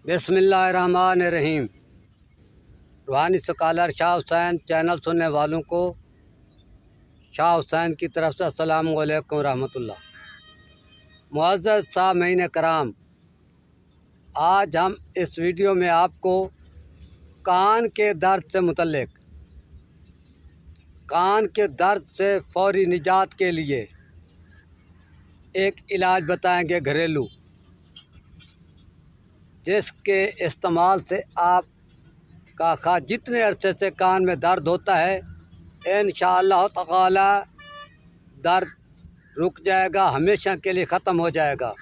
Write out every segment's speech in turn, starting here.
बिस्मिल्लाहिर्रहमानिर्रहीम। रूहानी scholar Shah Hussain channel सुनने वालों को शाह हुसैन की तरफ से अस्सलाम वालेकुम रहमतुल्लाह। मुअज़्ज़ज़ सामीन कराम, आज हम इस वीडियो में आपको कान के दर्द से मुतल्लिक, कान के दर्द से फौरी निजात के लिए एक इलाज बताएंगे घरेलू, जिसके इस्तेमाल से आप का जितने अरसे से कान में दर्द होता है इंशाअल्लाह तआला दर्द रुक जाएगा, हमेशा के लिए ख़त्म हो जाएगा।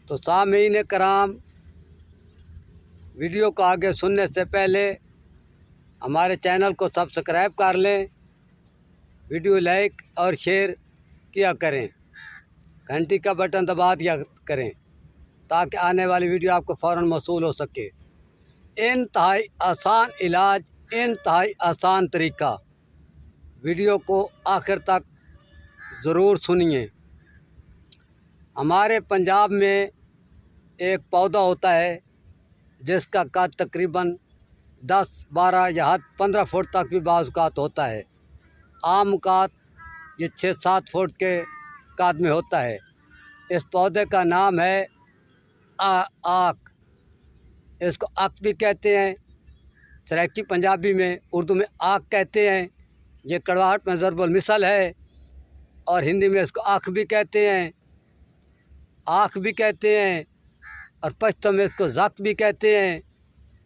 तो सामीन कराम, वीडियो को आगे सुनने से पहले हमारे चैनल को सब्सक्राइब कर लें, वीडियो लाइक और शेयर किया करें, घंटी का बटन दबा दिया करें ताकि आने वाली वीडियो आपको फ़ौरन मौसूल हो सके। इंतहाई आसान इलाज, इंतहाई आसान तरीका, वीडियो को आखिर तक ज़रूर सुनिए। हमारे पंजाब में एक पौधा होता है जिसका कद तकरीबन 10, 12 या हद 15 फुट तक भी बाज़ औक़ात होता है। आम औक़ात ये 6, 7 फुट के कद में होता है। इस पौधे का नाम है आक। इसको अक भी कहते हैं, सराइकी पंजाबी में, उर्दू में आक कहते हैं। ये कड़वाहट में ज़रबुल मिसल है और हिंदी में इसको आँख भी कहते हैं, आँख भी कहते हैं, और पश्तो में इसको ज़क भी कहते हैं।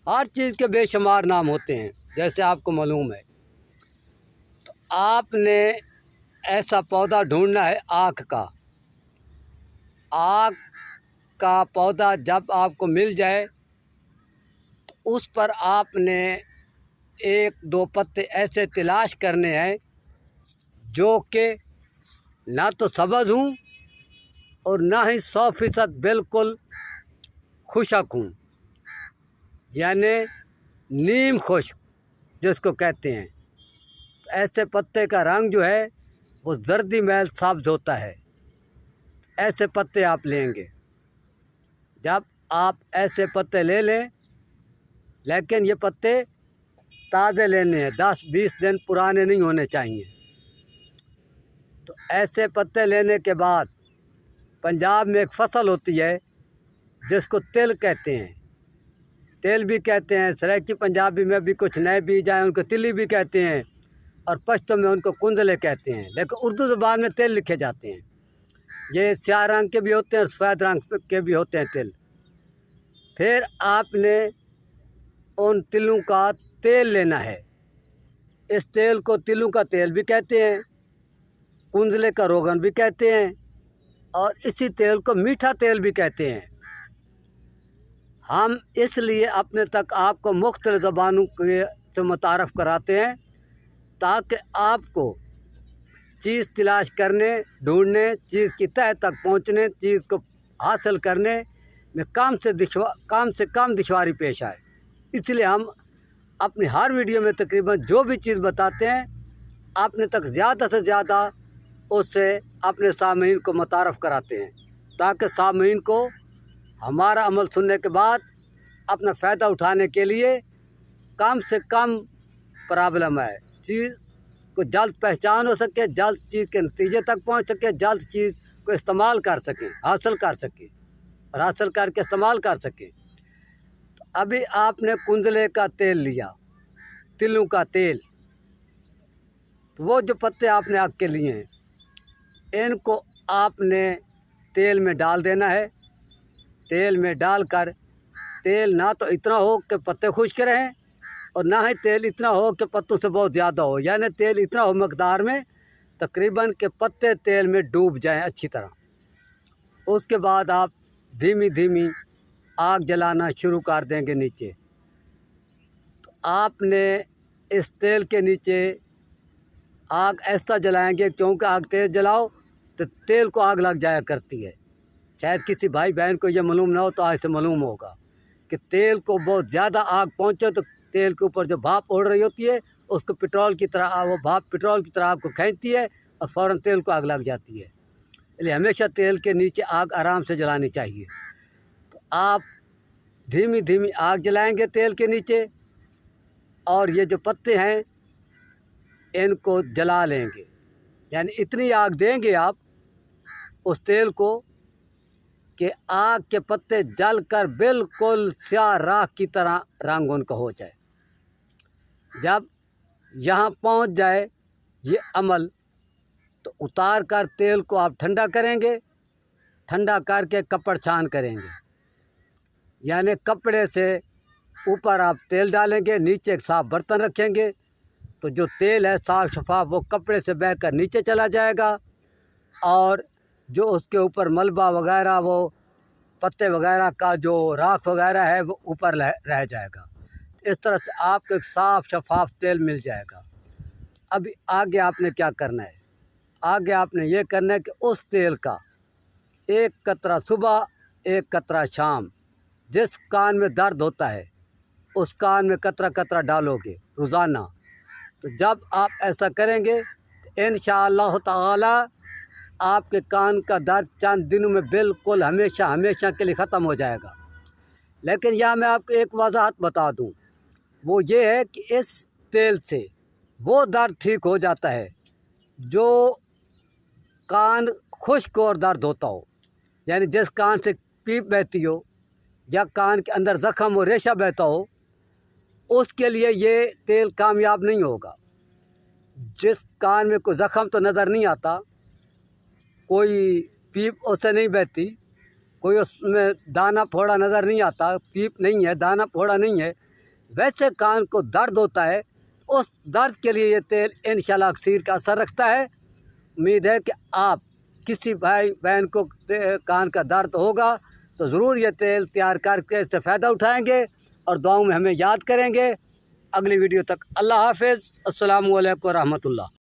हर चीज़ के बेशुमार नाम होते हैं जैसे आपको मालूम है। तो आपने ऐसा पौधा ढूंढना है आक का। आक का पौधा जब आपको मिल जाए तो उस पर आपने 1-2 पत्ते ऐसे तलाश करने हैं जो कि ना तो सब्ज़ हूँ और ना ही 100% बिल्कुल खुशक हूँ, यानी नीम खुश्क जिसको कहते हैं। ऐसे पत्ते का रंग जो है वो जर्दी मैल सब्ज़ होता है। ऐसे पत्ते आप लेंगे। जब आप ऐसे पत्ते ले लें, लेकिन ये पत्ते ताज़े लेने हैं, 10-20 दिन पुराने नहीं होने चाहिए। तो ऐसे पत्ते लेने के बाद पंजाब में एक फसल होती है जिसको तिल कहते हैं, तिल भी कहते हैं। सराइकी पंजाबी में भी कुछ नए बीज आए उनको तिली भी कहते हैं और पश्तो में उनको कुंजले कहते हैं, लेकिन उर्दू ज़बान में तिल लिखे जाते हैं। ये स्याह रंग के भी होते हैं और सफ़ेद रंग के भी होते हैं तिल। फिर आपने उन तिलों का तेल लेना है। इस तेल को तिलों का तेल भी कहते हैं, कुंजले का रोगन भी कहते हैं, और इसी तेल को मीठा तेल भी कहते हैं। हम इसलिए अपने तक आपको मुख्तलिफ़ ज़बानों के से मुतारफ़ कराते हैं ताकि आपको चीज़ तलाश करने, ढूंढने, चीज़ की तह तक पहुंचने, चीज़ को हासिल करने में कम से कम दुश्वारी पेश आए। इसलिए हम अपनी हर वीडियो में तकरीबन जो भी चीज़ बताते हैं अपने तक ज़्यादा से ज़्यादा उससे अपने सामीन को मुतारफ़ कराते हैं ताकि सामीन को हमारा अमल सुनने के बाद अपना फ़ायदा उठाने के लिए कम से कम प्रॉब्लम आए, चीज़ को जल्द पहचान हो सके, जल्द चीज़ के नतीजे तक पहुंच सके, जल्द चीज़ को इस्तेमाल कर सकें, हासिल कर सकें और हासिल करके इस्तेमाल कर सकें। तो अभी आपने कुंजले का तेल लिया, तिलों का तेल, तो वो जो पत्ते आपने आग के लिए हैं इनको आपने तेल में डाल देना है। तेल में डालकर, तेल ना तो इतना हो कि पत्ते खुश्क रहें और ना ही तेल इतना हो कि पत्तों से बहुत ज़्यादा हो, यानी तेल इतना हो मकदार में तकरीबन के पत्ते तेल में डूब जाएं अच्छी तरह। उसके बाद आप धीमी धीमी आग जलाना शुरू कर देंगे नीचे। तो आपने इस तेल के नीचे आग ऐसा जलाएंगे, क्योंकि आग तेज़ जलाओ तो तेल को आग लग जाया करती है। शायद किसी भाई बहन को ये मालूम ना हो तो आज से मालूम होगा कि तेल को बहुत ज़्यादा आग पहुँचे तो तेल के ऊपर जो भाप उड़ रही होती है उसको पेट्रोल की तरह, वो भाप पेट्रोल की तरह आपको खींचती है और फ़ौरन तेल को आग लग जाती है। इसलिए हमेशा तेल के नीचे आग आराम से जलानी चाहिए। तो आप धीमी धीमी आग जलाएंगे तेल के नीचे, और ये जो पत्ते हैं इनको जला लेंगे। यानी इतनी आग देंगे आप उस तेल को कि आग के पत्ते जलकर बिल्कुल स्याह राख की तरह रंग उनका हो जाए। जब यहाँ पहुँच जाए ये अमल, तो उतार कर तेल को आप ठंडा करेंगे। ठंडा करके कपड़ छान करेंगे, यानी कपड़े से ऊपर आप तेल डालेंगे, नीचे एक साफ बर्तन रखेंगे, तो जो तेल है साफ शफाफ वो कपड़े से बहकर नीचे चला जाएगा, और जो उसके ऊपर मलबा वगैरह वो पत्ते वगैरह का जो राख वगैरह है वो ऊपर रह जाएगा। इस तरह से आपको एक साफ शफाफ तेल मिल जाएगा। अभी आगे आपने क्या करना है, आगे आपने ये करना है कि उस तेल का एक कतरा सुबह एक कतरा शाम, जिस कान में दर्द होता है उस कान में कतरा कतरा डालोगे रोज़ाना। तो जब आप ऐसा करेंगे तो इंशाअल्लाह ताला आपके कान का दर्द चंद दिनों में बिल्कुल हमेशा हमेशा के लिए ख़त्म हो जाएगा। लेकिन यहाँ मैं आपको एक वजाहत बता दूँ, वो ये है कि इस तेल से वो दर्द ठीक हो जाता है जो कान खुश्क और दर्द होता हो, यानी जिस कान से पीप बहती हो या कान के अंदर ज़ख़म हो, रेशा बहता हो, उसके लिए ये तेल कामयाब नहीं होगा। जिस कान में कोई ज़ख़म तो नज़र नहीं आता, कोई पीप उससे नहीं बहती, कोई उसमें दाना फोड़ा नज़र नहीं आता, पीप नहीं है, दाना फोड़ा नहीं है, वैसे कान को दर्द होता है, उस दर्द के लिए ये तेल इंशाअल्लाह अक्सीर का असर रखता है। उम्मीद है कि आप किसी भाई बहन को कान का दर्द होगा तो ज़रूर ये तेल तैयार करके इससे फ़ायदा उठाएंगे और दुआओं में हमें याद करेंगे। अगली वीडियो तक अल्लाह हाफ़िज़। अस्सलामु अलैकुम व रहमतुल्लाह।